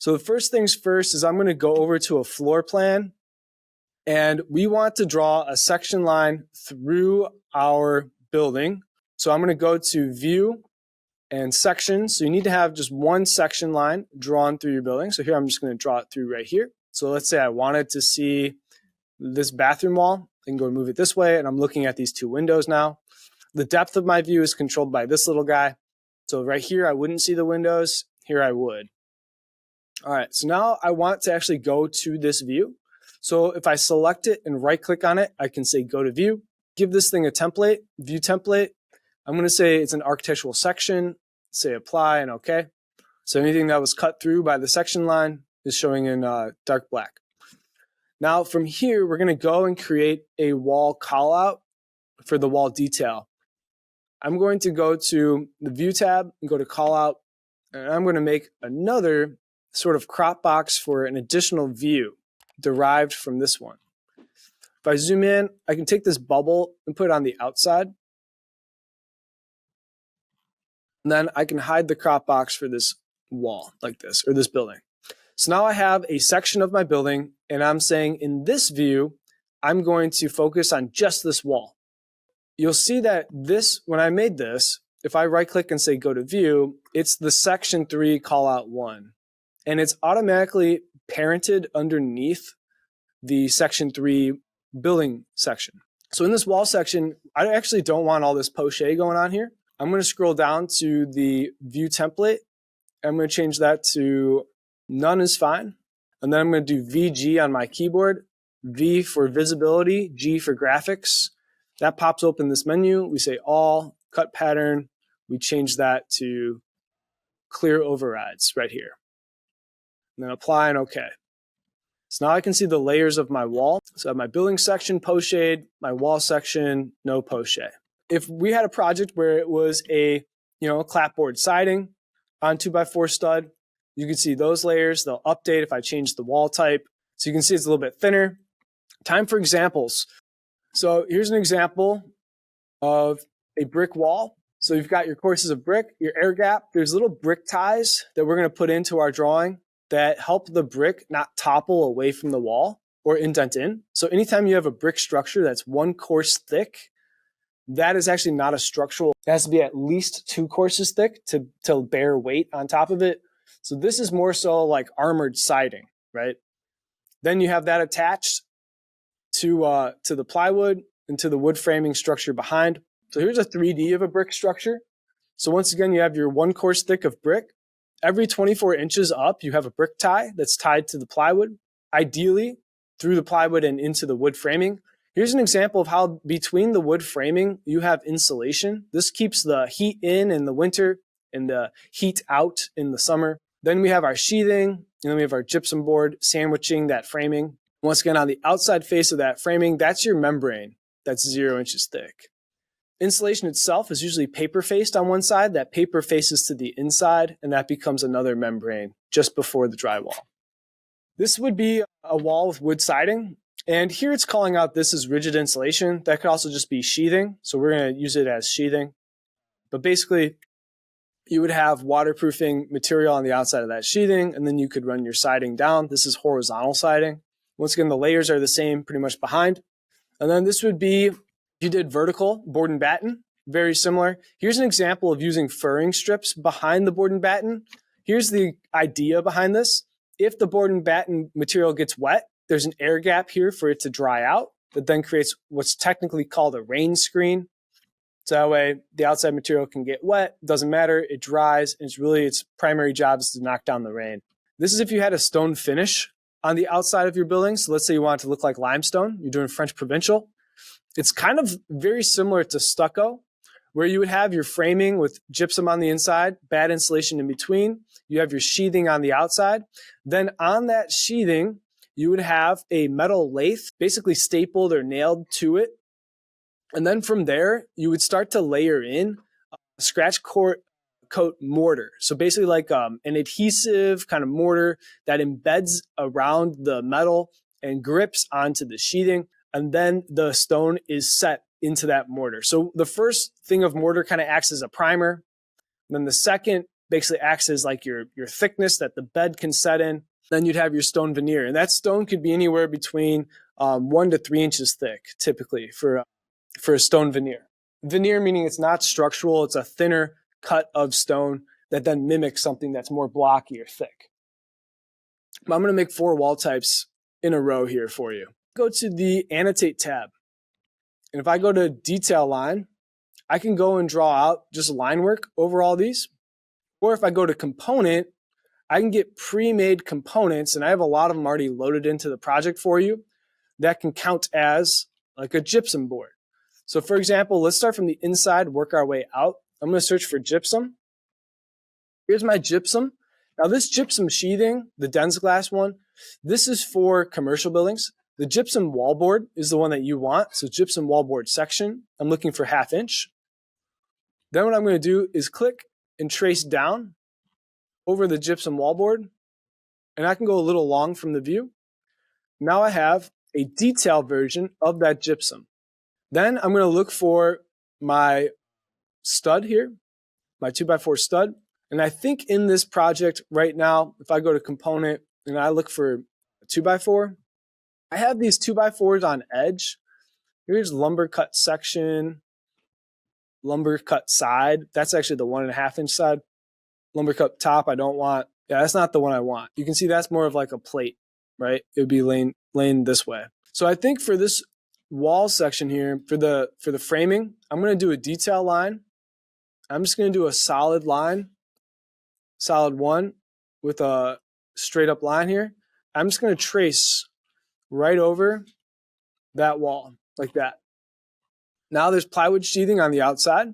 So the first things first is I'm going to go over to a floor plan, and we want to draw a section line through our building. So I'm going to go to View and Sections. So you need to have just one section line drawn through your building. So here I'm just going to draw it through right here. So let's say I wanted to see this bathroom wall. I can go move it this way, and I'm looking at these two windows now. The depth of my view is controlled by this little guy. So right here, I wouldn't see the windows. Here I would. All right, so now I want to actually go to this view. So if I select it and right click on it, I can say go to view, give this thing a template, view template. I'm going to say it's an architectural section, say apply and okay. So anything that was cut through by the section line is showing in dark black. Now from here, we're going to go and create a wall callout for the wall detail. I'm going to go to the view tab and go to callout, and I'm going to make another sort of crop box for an additional view derived from this one. If I zoom in, I can take this bubble and put it on the outside. And then I can hide the crop box for this wall like this, or this building. So now I have a section of my building, and I'm saying in this view, I'm going to focus on just this wall. You'll see that this, when I made this, if I right click and say go to view, it's the section 3 callout 1. And it's automatically parented underneath the section 3 building section. So in this wall section, I actually don't want all this poche going on here. I'm going to scroll down to the view template. I'm going to change that to none is fine. And then I'm going to do VG on my keyboard, V for visibility, G for graphics. That pops open this menu. We say all, cut pattern. We change that to clear overrides right here. And then apply and OK. So now I can see the layers of my wall. So I have my building section pochade, my wall section, no poche. If we had a project where it was a clapboard siding on 2x4 stud, you can see those layers. They'll update if I change the wall type. So you can see it's a little bit thinner. Time for examples. So here's an example of a brick wall. So you've got your courses of brick, your air gap. There's little brick ties that we're going to put into our drawing that help the brick not topple away from the wall or indent in. So anytime you have a brick structure that's 1 course thick, that is actually not a structural. It has to be at least 2 courses thick to bear weight on top of it. So this is more so like armored siding, right? Then you have that attached to the plywood and to the wood framing structure behind. So here's a 3D of a brick structure. So once again, you have your 1 course thick of brick. Every 24 inches up, you have a brick tie that's tied to the plywood, ideally through the plywood and into the wood framing. Here's an example of how between the wood framing, you have insulation. This keeps the heat in the winter and the heat out in the summer. Then we have our sheathing, and then we have our gypsum board sandwiching that framing. Once again, on the outside face of that framing, that's your membrane that's 0 inches thick. Insulation itself is usually paper faced on one side. That paper faces to the inside, and that becomes another membrane just before the drywall. This would be a wall with wood siding. And here it's calling out this is rigid insulation. That could also just be sheathing. So we're going to use it as sheathing. But basically, you would have waterproofing material on the outside of that sheathing, and then you could run your siding down. This is horizontal siding. Once again, the layers are the same pretty much behind. And then this would be, if you did vertical, board and batten, very similar. Here's an example of using furring strips behind the board and batten. Here's the idea behind this. If the board and batten material gets wet, there's an air gap here for it to dry out that then creates what's technically called a rain screen. So that way the outside material can get wet, doesn't matter, it dries, and its primary job is to knock down the rain. This is if you had a stone finish on the outside of your building. So let's say you want it to look like limestone, you're doing French Provincial. It's kind of very similar to stucco, where you would have your framing with gypsum on the inside, bad insulation in between. You have your sheathing on the outside. Then on that sheathing, you would have a metal lathe basically stapled or nailed to it. And then from there, you would start to layer in a scratch coat mortar. So basically like an adhesive kind of mortar that embeds around the metal and grips onto the sheathing. And then the stone is set into that mortar. So the first thing of mortar kind of acts as a primer. Then the second basically acts as like your thickness that the bed can set in. Then you'd have your stone veneer, and that stone could be anywhere between 1 to 3 inches thick, typically for a stone veneer. Veneer meaning it's not structural; it's a thinner cut of stone that then mimics something that's more blocky or thick. I'm going to make 4 wall types in a row here for you. Go to the Annotate tab, and if I go to Detail Line, I can go and draw out just line work over all these. Or if I go to Component, I can get pre-made components, and I have a lot of them already loaded into the project for you that can count as like a gypsum board. So for example, let's start from the inside, work our way out. I'm going to search for gypsum. Here's my gypsum. Now this gypsum sheathing, the dense glass one, this is for commercial buildings. The gypsum wallboard is the one that you want. So gypsum wallboard section, I'm looking for 1/2 inch. Then what I'm going to do is click and trace down over the gypsum wallboard, and I can go a little long from the view. Now I have a detailed version of that gypsum. Then I'm going to look for my stud here, my 2x4 stud. And I think in this project right now, if I go to component and I look for a 2x4, I have these 2x4s on edge. Here's lumber cut section, lumber cut side. That's actually the 1.5 inch side. Lumber cut top I don't want. Yeah, that's not the one I want. You can see that's more of like a plate, right? It would be laying this way. So I think for this wall section here, for the framing, I'm going to do a detail line. I'm just going to do a solid line, solid one with a straight up line here. I'm just going to trace right over that wall like that. Now there's plywood sheathing on the outside.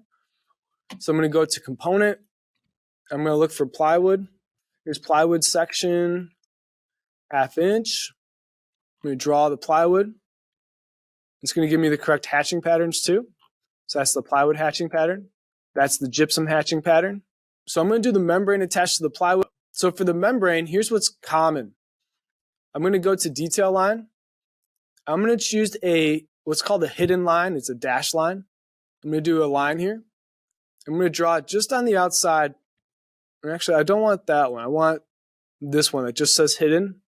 So I'm going to go to component. I'm going to look for plywood. Here's plywood section, 1/2 inch. I'm going to draw the plywood. It's going to give me the correct hatching patterns too. So that's the plywood hatching pattern. That's the gypsum hatching pattern. So I'm going to do the membrane attached to the plywood. So for the membrane, here's what's common. I'm going to go to detail line. I'm going to choose what's called a hidden line. It's a dash line. I'm going to do a line here. I'm going to draw it just on the outside. Or actually, I don't want that one. I want this one that just says hidden.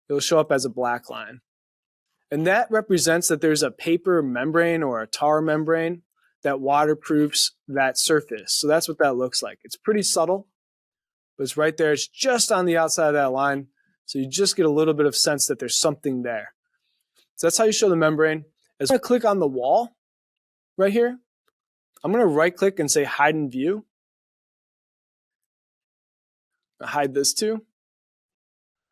It'll show up as a black line. And that represents that there's a paper membrane or a tar membrane that waterproofs that surface. So that's what that looks like. It's pretty subtle, but it's right there. It's just on the outside of that line. So you just get a little bit of sense that there's something there. So that's how you show the membrane. As I click on the wall right here, I'm going to right click and say hide in view. I'll hide this too.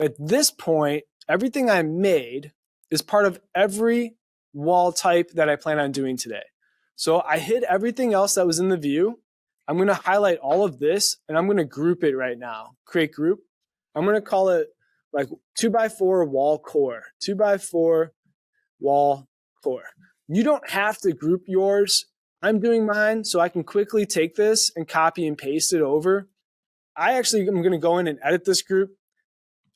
At this point, everything I made is part of every wall type that I plan on doing today. So I hid everything else that was in the view. I'm going to highlight all of this and I'm going to group it right now. Create group. I'm going to call it like 2x4 wall core. 2x4 wall core. You don't have to group yours. I'm doing mine so I can quickly take this and copy and paste it over. I actually am going to go in and edit this group.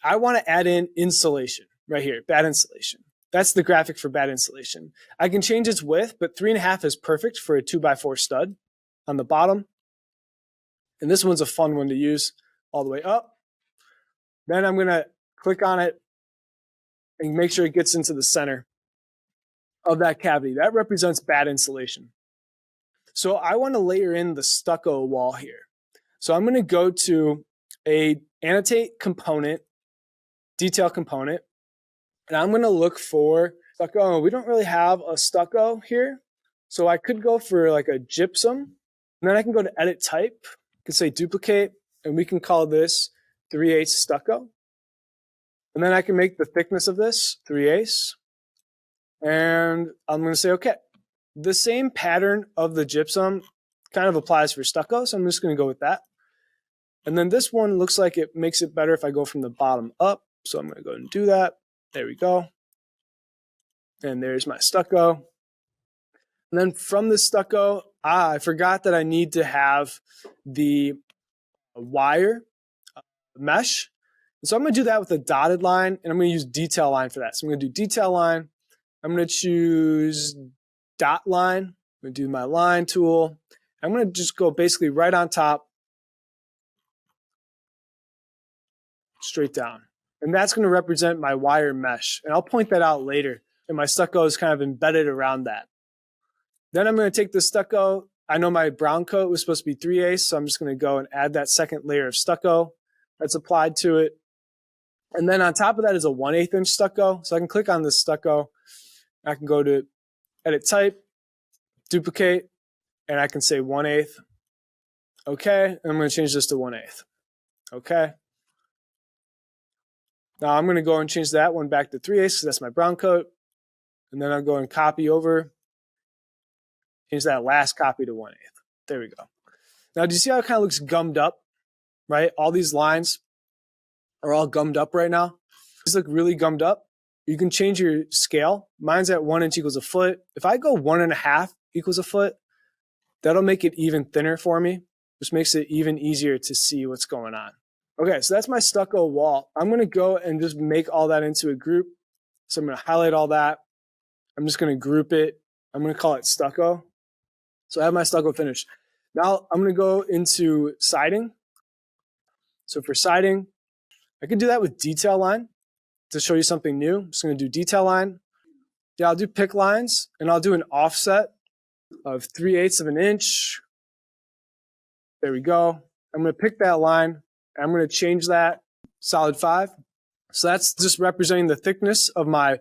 I want to add in insulation right here, bad insulation. That's the graphic for bad insulation. I can change its width, but 3.5 is perfect for a 2x4 stud on the bottom. And this one's a fun one to use all the way up. Then I'm going to click on it and make sure it gets into the center of that cavity. That represents bad insulation. So I want to layer in the stucco wall here. So I'm going to go to a annotate component, detail component, and I'm going to look for stucco. We don't really have a stucco here. So I could go for like a gypsum. And then I can go to edit type. I can say duplicate, and we can call this 3/8 stucco. And then I can make the thickness of this 3/8. And I'm going to say, okay, the same pattern of the gypsum kind of applies for stucco. So I'm just going to go with that. And then this one looks like it makes it better if I go from the bottom up. So I'm going to go and do that. There we go. And there's my stucco. And then from the stucco, I forgot that I need to have the wire mesh. And so I'm going to do that with a dotted line, and I'm going to use detail line for that. So I'm going to do detail line. I'm going to choose dot line. I'm going to do my line tool. I'm going to just go basically right on top straight down. And that's going to represent my wire mesh. And I'll point that out later. And my stucco is kind of embedded around that. Then I'm going to take the stucco. I know my brown coat was supposed to be 3/8, so I'm just going to go and add that second layer of stucco that's applied to it. And then on top of that is a 1/8 inch stucco. So I can click on this stucco. I can go to edit type, duplicate, and I can say 1/8. Okay, and I'm going to change this to 1/8. Okay. Now I'm going to go and change that one back to 3/8 because that's my brown coat. And then I'll go and copy over, change that last copy to 1/8. There we go. Now, do you see how it kind of looks gummed up, right? All these lines are all gummed up right now. These look really gummed up. You can change your scale. Mine's at 1 inch equals a foot. If I go 1.5 equals a foot, that'll make it even thinner for me. Just makes it even easier to see what's going on. Okay, so that's my stucco wall. I'm going to go and just make all that into a group. So I'm going to highlight all that. I'm just going to group it. I'm going to call it stucco. So I have my stucco finished. Now I'm going to go into siding. So for siding, I can do that with detail line to show you something new. I'm just going to do detail line. Yeah, I'll do pick lines, and I'll do an offset of 3/8 of an inch. There we go. I'm going to pick that line. I'm going to change that solid 5. So that's just representing the thickness of my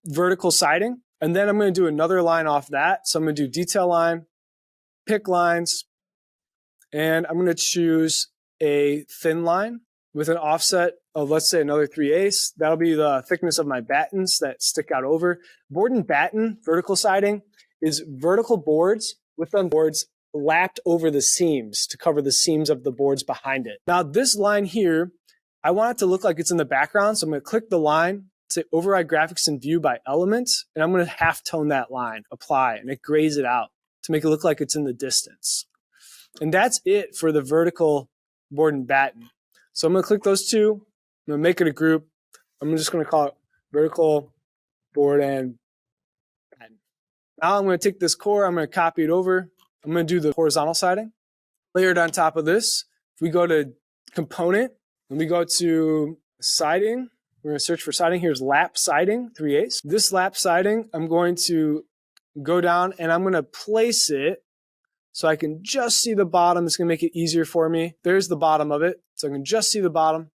vertical siding. And then I'm going to do another line off that. So I'm going to do detail line, pick lines, and I'm going to choose a thin line with an offset of, let's say, another 3/8. That'll be the thickness of my battens that stick out over. Board and batten vertical siding is vertical boards with the boards lapped over the seams to cover the seams of the boards behind it. Now this line here, I want it to look like it's in the background. So I'm going to click the line, say override graphics and view by elements, and I'm going to half tone that line, apply, and it grays it out to make it look like it's in the distance. And that's it for the vertical board and batten. So I'm going to click those two. I'm going to make it a group. I'm just going to call it vertical board and batten. Now I'm going to take this core. I'm going to copy it over. I'm going to do the horizontal siding. Layered on top of this, if we go to component, and we go to siding, we're going to search for siding. Here's lap siding, 3/8. This lap siding, I'm going to go down and I'm going to place it so I can just see the bottom. It's going to make it easier for me. There's the bottom of it. So I can just see the bottom.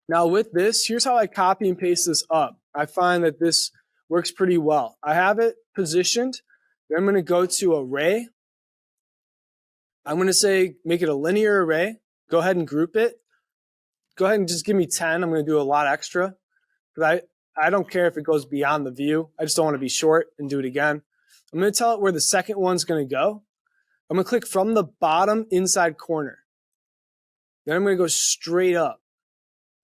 Now with this, here's how I copy and paste this up. I find that this works pretty well. I have it positioned. Then I'm going to go to array. I'm going to say, make it a linear array. Go ahead and group it. Go ahead and just give me 10. I'm going to do a lot extra. But I don't care if it goes beyond the view. I just don't want to be short and do it again. I'm going to tell it where the second one's going to go. I'm going to click from the bottom inside corner. Then I'm going to go straight up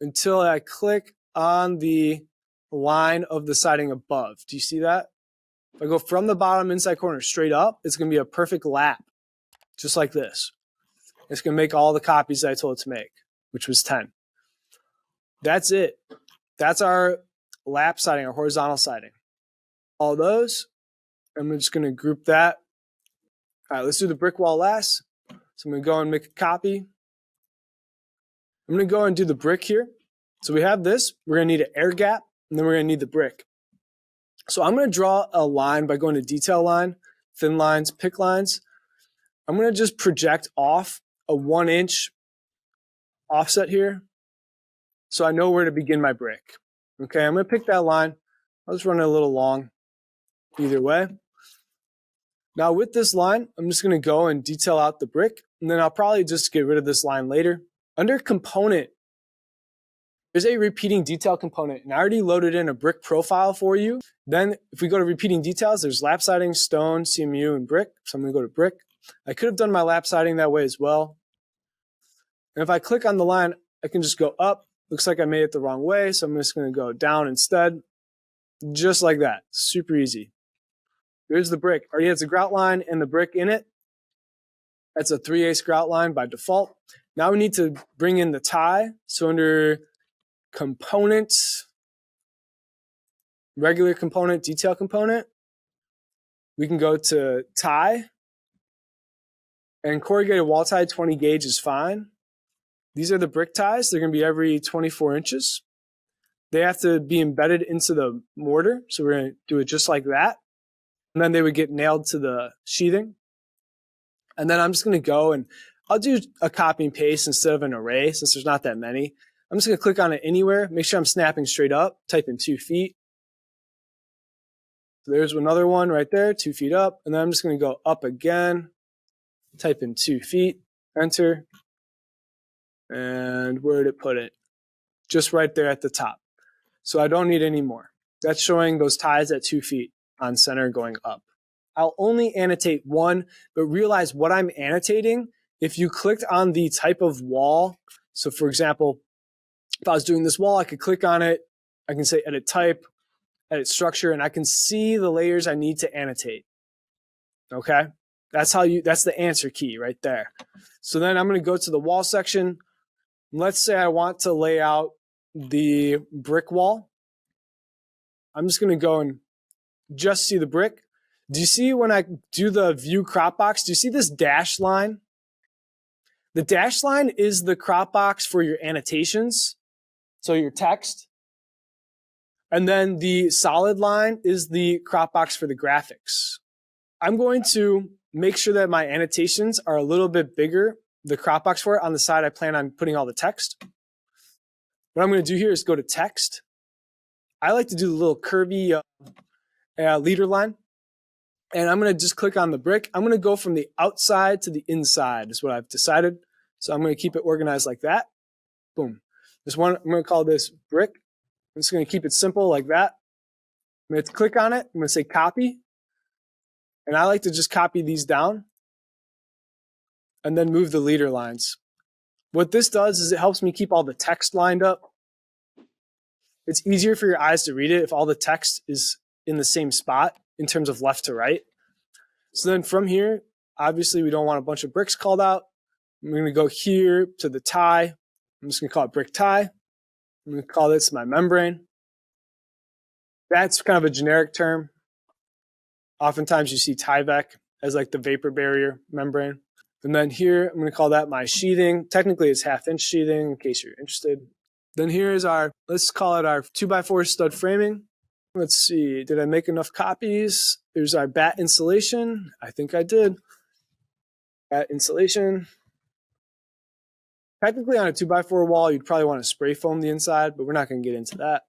until I click on the line of the siding above. Do you see that? If I go from the bottom inside corner straight up, it's going to be a perfect lap, just like this. It's going to make all the copies that I told it to make, which was 10. That's it. That's our lap siding, our horizontal siding. All those, I'm just going to group that. All right, let's do the brick wall last. So I'm going to go and make a copy. I'm going to go and do the brick here. So we have this. We're going to need an air gap, and then we're going to need the brick. So I'm going to draw a line by going to detail line, thin lines, pick lines. I'm going to just project off a 1 inch offset here so I know where to begin my brick. Okay, I'm going to pick that line. I'll just run it a little long either way. Now with this line, I'm just going to go and detail out the brick, and then I'll probably just get rid of this line later. Under component, there's a repeating detail component, and I already loaded in a brick profile for you. Then if we go to repeating details, there's lap siding, stone, CMU, and brick. So I'm going to go to brick. I could have done my lap siding that way as well. And if I click on the line, I can just go up. Looks like I made it the wrong way, so I'm just going to go down instead. Just like that. Super easy. Here's the brick. Already has a grout line and the brick in it. That's a 3/8 grout line by default. Now we need to bring in the tie. So under components, regular component, detail component, we can go to tie. And corrugated wall tie 20 gauge is fine. These are the brick ties. They're going to be every 24 inches. They have to be embedded into the mortar. So we're going to do it just like that. And then they would get nailed to the sheathing. And then I'm just going to go and I'll do a copy and paste instead of an array since there's not that many. I'm just going to click on it anywhere. Make sure I'm snapping straight up. Type in 2 feet. So there's another one right there, 2 feet up. And then I'm just going to go up again. Type in 2 feet. Enter. And where did it put it? Just right there at the top. So I don't need any more. That's showing those ties at 2 feet on center going up. I'll only annotate one, but realize what I'm annotating. If you clicked on the type of wall, so for example, if I was doing this wall, I could click on it. I can say edit type, edit structure, and I can see the layers I need to annotate. Okay, that's the answer key right there. So then I'm going to go to the wall section. Let's say I want to lay out the brick wall. I'm just going to go and just see the brick. Do you see when I do the view crop box, do you see this dashed line? The dashed line is the crop box for your annotations, so your text. And then the solid line is the crop box for the graphics. I'm going to make sure that my annotations are a little bit bigger. The crop box for it on the side, I plan on putting all the text. What I'm going to do here is go to text. I like to do the little curvy leader line. And I'm going to just click on the brick. I'm going to go from the outside to the inside is what I've decided. So I'm going to keep it organized like that. Boom. This one, I'm going to call this brick. I'm just going to keep it simple like that. I'm going to click on it. I'm going to say copy. And I like to just copy these down and then move the leader lines. What this does is it helps me keep all the text lined up. It's easier for your eyes to read it if all the text is in the same spot in terms of left to right. So then from here, obviously we don't want a bunch of bricks called out. I'm going to go here to the tie. I'm just going to call it brick tie. I'm going to call this my membrane. That's kind of a generic term. Oftentimes you see Tyvek as like the vapor barrier membrane. And then here, I'm going to call that my sheathing. Technically it's 1/2 inch sheathing in case you're interested. Then here is our, let's call it our 2x4 stud framing. Let's see, did I make enough copies? There's our batt insulation. I think I did. Batt insulation. Technically on a 2x4 wall, you'd probably want to spray foam the inside, but we're not going to get into that.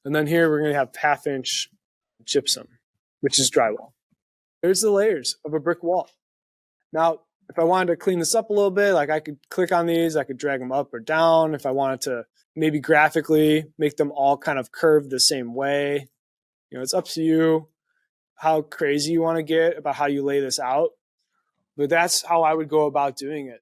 And then here we're going to have 1/2 inch gypsum, which is drywall. There's the layers of a brick wall. Now, if I wanted to clean this up a little bit, like I could click on these, I could drag them up or down. If I wanted to maybe graphically make them all kind of curved the same way, you know, it's up to you how crazy you want to get about how you lay this out. But that's how I would go about doing it.